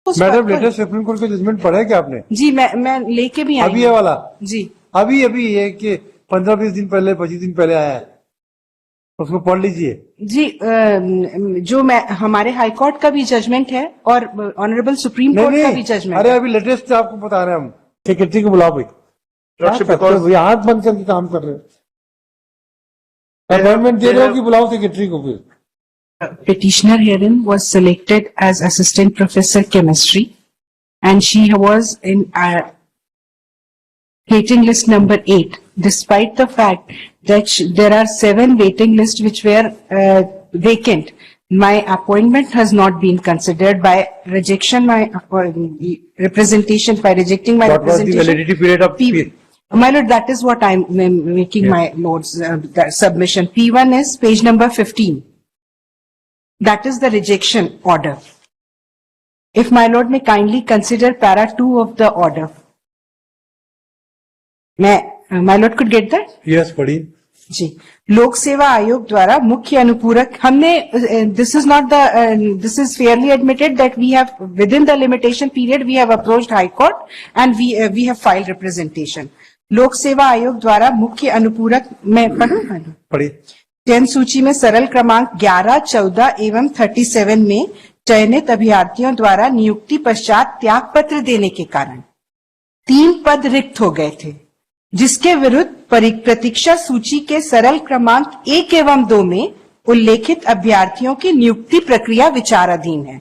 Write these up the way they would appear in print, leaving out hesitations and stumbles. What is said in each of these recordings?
Madam latest supreme court का judgement पढ़ा है क्या आपने? जी मैं लेके भी आई अभी ये वाला जी अभी ये कि 15-20 दिन पहले 25 दिन पहले आया है, उसको पढ़ लीजिए जी। जो मैं हमारे हाई कोर्ट का भी जजमेंट है और ऑनरेबल सुप्रीम कोर्ट का भी जजमेंट। अरे अभी लेटेस्ट आपको बता रहे हैं हम। सेक्रेटरी को बुलाओ भाई, हाथ बंद करके काम कर रहे हो, अपॉइंटमेंट दे रहे हो कि बुलाओ सेक्रेटरी को फिर। Petitioner herein was selected as assistant professor chemistry, and she was in waiting list number 8, despite the fact that there are 7 waiting lists which were vacant. My appointment has not been considered by rejection, my representation, by rejecting my representation. What was the validity period of My lord, that is what I'm making my lord's submission. P1 is page number 15. That is the rejection order. If my lord may kindly consider para 2 of the order. My lord could get that? Yes, पढ़ी जी। लोक सेवा आयोग द्वारा मुख्य अनुपूरक हमने this is fairly admitted that we have within the limitation period we have approached High Court and we have filed representation. लोक सेवा आयोग द्वारा मुख्य अनुपूरक मैं पढ़ी चयन सूची में सरल क्रमांक 11, 14 एवं 37 में चयनित अभ्यर्थियों द्वारा नियुक्ति पश्चात त्याग पत्र देने के कारण 3 पद रिक्त हो गए थे, जिसके विरुद्ध प्रतीक्षा सूची के सरल क्रमांक 1 एवं 2 में उल्लेखित अभ्यर्थियों की नियुक्ति प्रक्रिया विचाराधीन है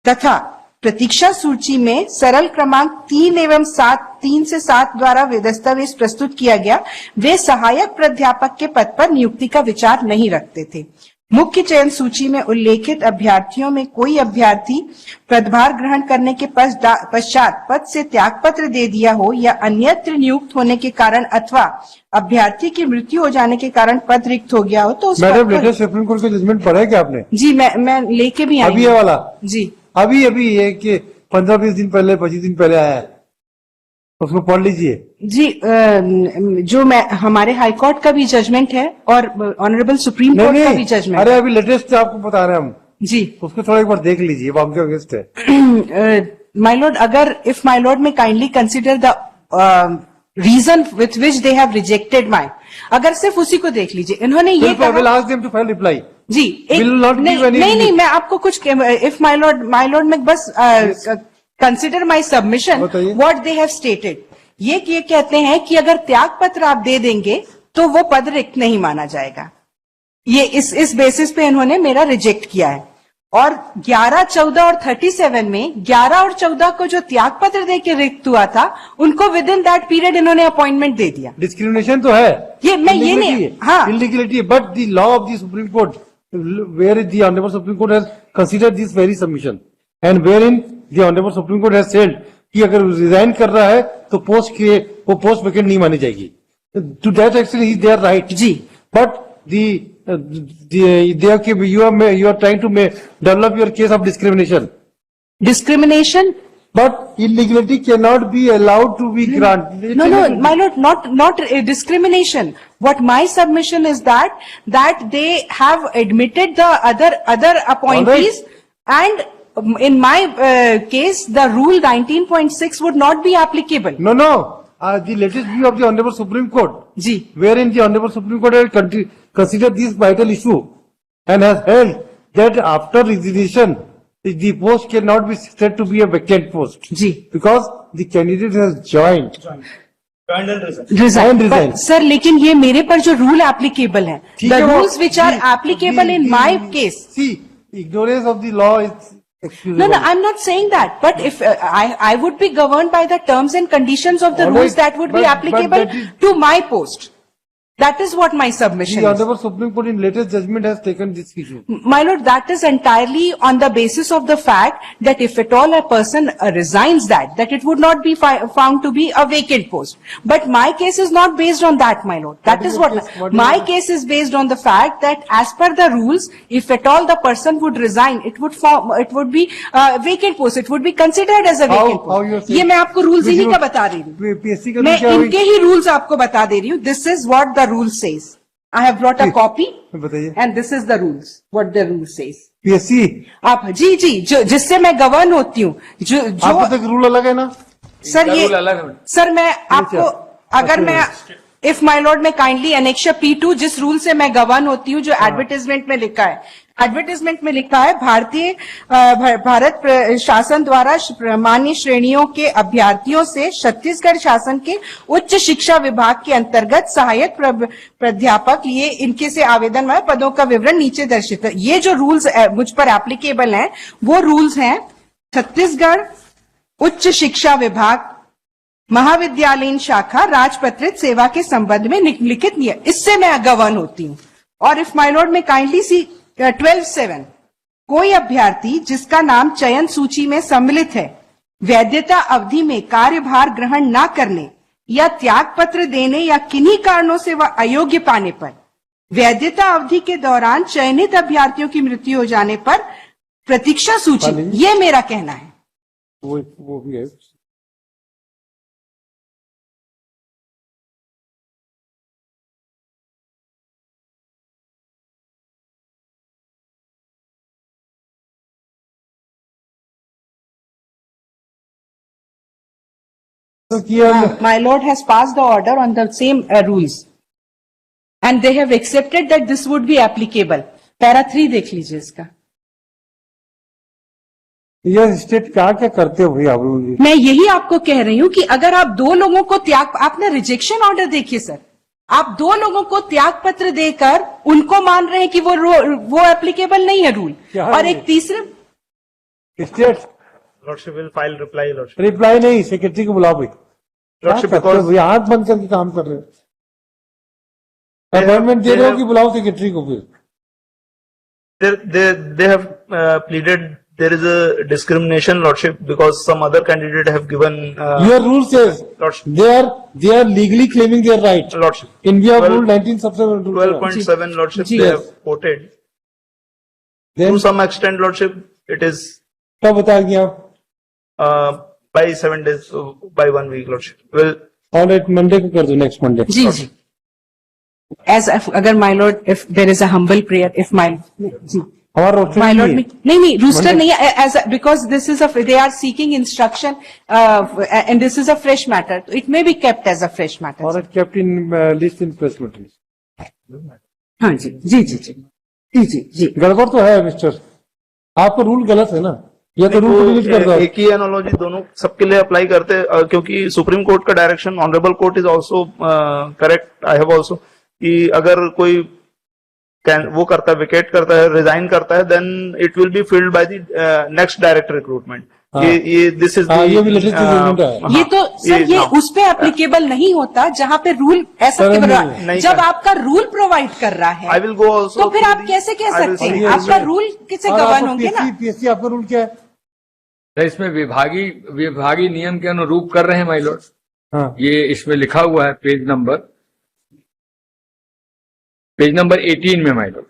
तथा प्रतीक्षा सूची में सरल क्रमांक 3 से 7 द्वारा वे दस्तावेज प्रस्तुत किया गया, वे सहायक प्राध्यापक के पद पर नियुक्ति का विचार नहीं रखते थे। मुख्य चयन सूची में उल्लेखित अभ्यर्थियों में कोई अभ्यर्थी पदभार ग्रहण करने के पश्चात पद से त्याग पत्र दे दिया हो या अन्यत्र नियुक्त होने के कारण अथवा अभ्यर्थी की मृत्यु हो जाने के कारण पद रिक्त हो गया हो तो उस मैडम लेटेस्ट सुप्रीम कोर्ट का जजमेंट पढ़ा है क्या आपने? जी मैं लेके भी आई अभी ये वाला जी अभी ये कि 15-20 दिन पहले 25 दिन पहले आया है, उसको पढ़ लीजिए जी। जो मैं हमारे हाई कोर्ट का भी जजमेंट है और ऑनरेबल सुप्रीम कोर्ट का भी जजमेंट। अरे अभी लेटेस्ट आपको बता रहे हैं हम जी, उसको थोड़ा एक बार देख लीजिए, वो आपके अगेंस्ट है। माय लॉर्ड, अगर इफ माय लॉर्ड में kindly consider the reason with which they have rejected my, अगर सिर्फ उसी को देख लीजिए, इन्होंने ये रिप्लाई जी नहीं मैं आपको कुछ इफ माय लॉर्ड में बस consider my submission what they have stated. ये कहते हैं कि अगर त्याग पत्र आप दे देंगे तो वो पद रिक्त नहीं माना जाएगा। ये इस बेसिस पे इन्होंने मेरा रिजेक्ट किया है। और 11, 14 और 37 में 11 और 14 को जो त्याग पत्र दे के रिक्त हुआ था उनको विद इन दैट पीरियड इन्होंने अपॉइंटमेंट दे दिया। डिस्क्रिमिनेशन तो है, ये नहीं हाँ illegality, but the law of the supreme court where the Honorable Supreme Court has considered this very submission and wherein the Honorable Supreme Court has said कि अगर resign कर रहा है तो वो पोस्ट वैकेंट नहीं मानी जाएगी। To that extent they are right ji, but you are trying to develop your case of discrimination, but illegality cannot be allowed to be granted. No, my lord, not discrimination. What my submission is that they have admitted the other appointees, and in my case, the rule 19.6 would not be applicable. No. The latest view of the Honorable Supreme Court, ji, wherein the Honorable Supreme Court has considered this vital issue and has held that after resignation, the post cannot be said to be a vacant post. Ji, because the candidate has joined and resigned. Sir, लेकिन ये मेरे पर जो rule applicable है, the rules which are applicable in my case. See, ignorance of the law is excusable. No, I'm not saying that. But if I would be governed by the terms and conditions of the rules that would be applicable to my post. That is what my submission is. The Honorable Supreme Court in latest judgment has taken this issue. My lord, that is entirely on the basis of the fact that if at all a person resigns that it would not be found to be a vacant post. But my case is not based on that, my lord. That is what my case is based on, the fact that as per the rules, if at all the person would resign, it would be a vacant post. It would be considered as a vacant post. ये मैं आपको rules ही नहीं का बता रही हूँ, मैं इनके ही rules आपको बता दे रही हूँ. This is what the rule says. I have brought a copy and this is the rules, what the rule says. PSC आप जी जिससे मैं गवर्न होती हूँ, जो आपका तक रूल अलग है ना? सर ये रूल अलग है। सर मैं आपको अगर मैं इफ माय लॉर्ड में काइंडली एनेक्शर P2 जिस रूल से मैं गवर्न होती हूँ, जो एडवर्टाइजमेंट में लिखा है, एडवर्टाइजमेंट में लिखा है भारत शासन द्वारा मान्य श्रेणियों के अभ्यर्थियों से छत्तीसगढ़ शासन के उच्च शिक्षा विभाग के अंतर्गत सहायक प्राध्यापक ये इनके से आवेदन में पदों का विवरण नीचे दर्शित है। ये जो रूल्स मुझ पर एप्लीकेबल हैं वो रूल्स हैं छत्तीसगढ़ उच्च शिक्षा विभाग महाविद्यालयीन शाखा राजपत्रित सेवा के संबंध में निम्नलिखित नियम, इससे मैं गवर्न होती हूँ। और इफ माय लॉर्ड में काइंडली सी 12(7) कोई अभ्यर्थी जिसका नाम चयन सूची में सम्मिलित है वैधता अवधि में कार्यभार ग्रहण न करने या त्याग पत्र देने या किन्हीं कारणों से वह अयोग्य पाने पर वैधता अवधि के दौरान चयनित अभ्यर्थियों की मृत्यु हो जाने पर प्रतीक्षा सूची, ये मेरा कहना है। वो भी है। तो किया My lord has passed the order on the same rules and they have accepted that this would be applicable. Para 3 देख लीजिए इसका। यह स्टेट क्या क्या करते हो भैया आप लोग? मैं यही आपको कह रही हूं कि अगर आप दो लोगों को त्याग, आपने रिजेक्शन ऑर्डर देखिए सर, आप दो लोगों को त्याग पत्र देकर उनको मान रहे हैं कि वो एप्लीकेबल नहीं है रूल, और एक तीसरे state lordship will file reply. Lordship reply नहीं, सेक्रेटरी को बुलाओ भाई। लॉर्डशिप क्या करते हो भैया? हाथ बंद करके काम कर रहे हो, अपॉइंटमेंट दे रहे हो कि बुलाओ सेक्रेटरी को? फिर they have pleaded there is a discrimination, Lordship, because some other candidate have given your rule says Lordship. they are legally claiming their right Lordship. in view of rule 19 subsequent 12.7 Lordship they Yes. have quoted. Then To some extent, Lordship, it is कब बता दिया आप? by 7 days, so by 1 week, Lordship. Well, alright, Monday को कर दो, next Monday. जी जी as अगर my lord if there is a humble prayer if my जी हमारा माय लॉर्ड रोस्टर नहीं रूस्टर नहीं है as because this is they are seeking instruction and this is a fresh matter, तो it may be kept as a fresh matter. और kept in list in press material. हाँ जी जी जी जी जी जी जी गड़बड़ तो है मिस्टर, आपका रूल गलत है ना, ये तो रूल डिलीट कर दो। एक ही एनोलॉजी दोनों सबके लिए अप्लाई करते हैं, क्योंकि सुप्रीम कोर्ट का direction, honourable court is also correct. I have also कि अगर कोई वो करता है, विकेट करता है, रिजाइन करता है, then it will be filled by the next direct recruitment. ये दिस इज ये भी लेटेस्ट जजमेंट है। ये तो सर ये उस पे एप्लीकेबल नहीं होता जहां पे रूल ऐसा सर, केवल नहीं जब सर। आपका रूल प्रोवाइड कर रहा है आई विल गो ऑल्सो। तो फिर आप कैसे कह सकते हैं? आपका रूल किससे गवर्न होंगे ना? पीएससी आपका रूल क्या है? सर इसमें विभागीय नियम के अनुरूप कर रहे हैं माय लॉर्ड। हाँ, ये इसमें लिखा हुआ है पेज नंबर 18 में माय लॉर्ड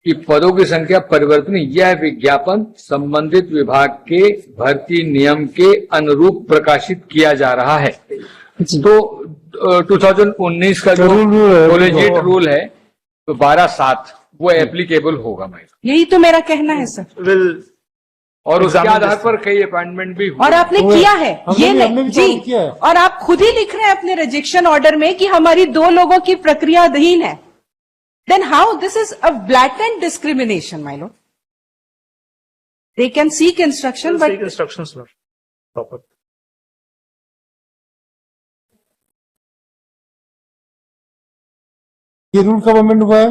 कि पदों की संख्या परिवर्तनीय, यह विज्ञापन संबंधित विभाग के भर्ती नियम के अनुरूप प्रकाशित किया जा रहा है। तो 2019 का जो रूल है, कॉलेजिएट रूल है तो 12(7) वो एप्लीकेबल होगा माय लॉर्ड, यही तो मेरा कहना है सर। विल और उसके Examine आधार this. पर कई अपॉइंटमेंट भी हुए। और आपने हुए। किया है हमने ये भी- हमने नहीं भी जी, तो किया है। और आप खुद ही लिख रहे हैं अपने रिजेक्शन ऑर्डर में कि हमारी दो लोगों की प्रक्रिया अधीन है। Then how this is a blatant discrimination my lord. They can seek instruction but instructions proper. ये रूल कब अमेंड हुआ है?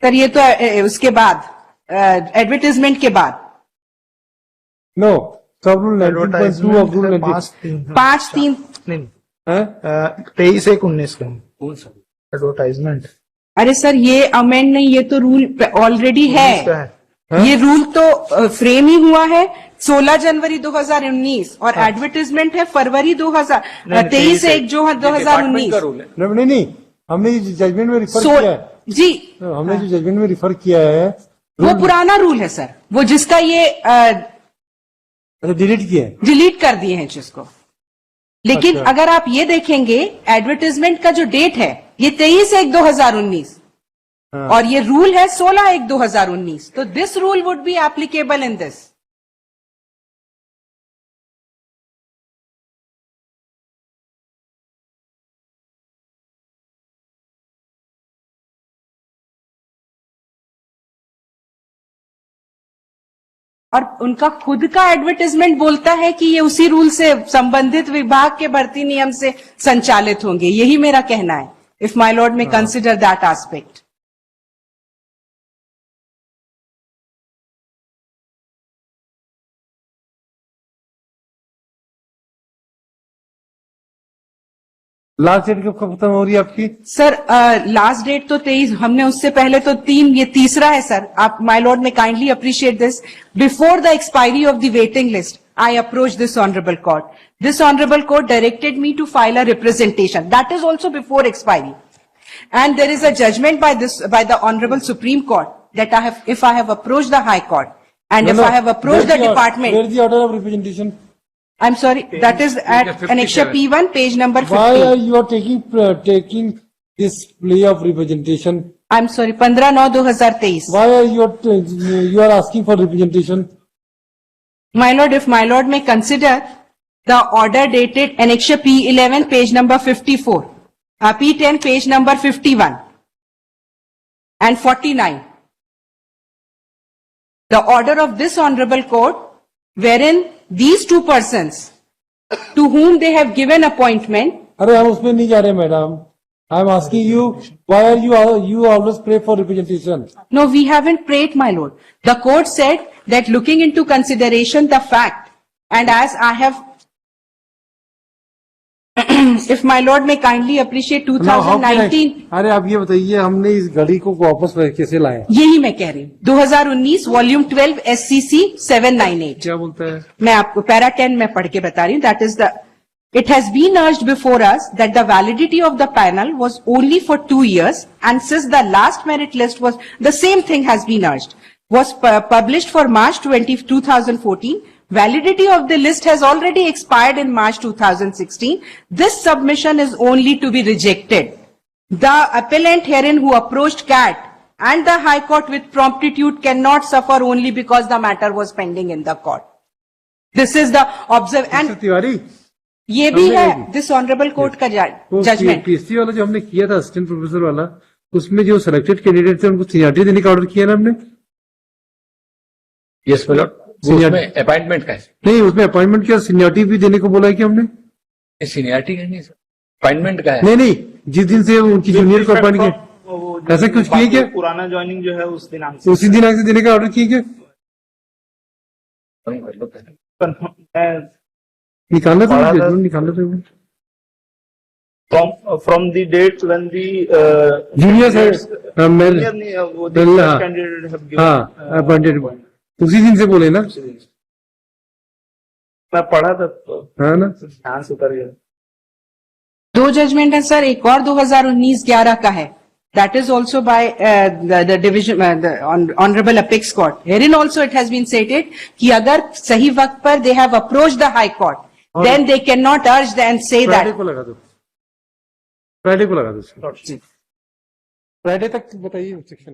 सर ये तो उसके बाद एडवर्टीजमेंट के बाद नो, सब रूल 19.2 ऑफ रूल 19 5/3 नहीं, है? 23/1/19 का एडवर्टाइजमेंट अरे सर ये अमेंड नहीं, ये तो रूल ऑलरेडी का है। है। ये रूल तो फ्रेम ही हुआ है 16 जनवरी 2019 और एडवर्टीजमेंट है फरवरी 2023 जो है डिपार्टमेंट का 2019। रूल है। नहीं, हमने जो जजमेंट में रिफर किया है, जी हमने जो जजमेंट में रिफर किया है वो पुराना रूल है सर, वो जिसका ये डिलीट किया है। डिलीट कर दिए हैं जिसको। लेकिन अच्छा। अगर आप ये देखेंगे एडवर्टीजमेंट का जो डेट है ये 23/1/2019 हाँ। और ये रूल है 16/1/2019, तो this rule would be applicable in this. और उनका खुद का एडवर्टाइजमेंट बोलता है कि ये उसी रूल से संबंधित विभाग के भर्ती नियम से संचालित होंगे, यही मेरा कहना है, if my lord may consider that aspect. Last date कब खत्म हो रही है आपकी? सर लास्ट डेट तो 23, हमने उससे पहले तो 3, ये तीसरा है सर। आप माय लॉर्ड में kindly appreciate this. Before the expiry of the waiting list, I approached this honorable court. This honorable court directed me to file a representation. That is also before expiry. And there is a judgment by the honorable Supreme Court that if I have approached the High Court and if I have approached the department. Where is the order of representation? I'm sorry, that is at Annexure P1, page number 15. Why are you are taking this plea of representation? I'm sorry, 15/9/2023. Why are you are asking for representation? My lord, if my lord may consider the order dated Annexure P11, page number 54, P10, page number 51 and 49. The order of this honorable court, wherein these two persons to whom they have given appointment. अरे हम उसमें नहीं जा रहे madam. I am asking you, why are you always pray for representation? No, we haven't prayed, my lord. The court said that looking into consideration the fact, and as I have, if my lord may kindly appreciate Now, how can I- 2019, अरे आप ये बताइए हमने इस घड़ी को वापस कैसे लाए? यही मैं कह रही हूँ, 2019 वॉल्यूम 12 SCC 798। क्या बोलता है? मैं आपको पैरा 10 में पढ़ के बता रही हूँ। That is the, it has been urged before us that the validity of the panel was only for 2 years, and since the last merit list was, the same thing has been urged, was published for March 2014. Validity of the list has already expired in March 2016. This submission is only to be rejected. The appellant herein who approached CAT and the High Court with promptitude cannot suffer only because the matter was pending in the court. This is the and Tiwari ये भी है this honourable court का judgement. PSC वाला जो हमने किया था assistant professor वाला, उसमें जो सिलेक्टेड कैंडिडेट थे उनको सीनियरिटी देने का ऑर्डर किया ना हमने? Yes my lord. उसमें अपॉइंटमेंट का है, नहीं, उसमें अपॉइंटमेंट क्या सीनियरिटी भी देने को बोला है कि हमने? सीनियरिटी का नहीं सर, अपॉइंटमेंट का है। नहीं, जिस दिन से उनकी जूनियर को अपॉइंट किया, ऐसा कुछ किए क्या? पुराना ज्वाइनिंग जो है उस दिनांक उसी दिनांक से देने का ऑर्डर किए क्या? निकालना था, निकालना था from the date when the junior candidate have given appointed, उसी दिन से बोले ना? मैं पढ़ा था तो हाँ ना, ध्यान से उतर गया। 2 जजमेंट है सर, एक और 2019-11 का है। That is also by the division, the honorable apex court. Herein also it has been stated कि अगर सही वक्त पर they have approached the high court, then they cannot urge and say Friday that. को लगा दो, फ्राइडे को लगा दो, फ्राइडे तक बताइए सेक्शन।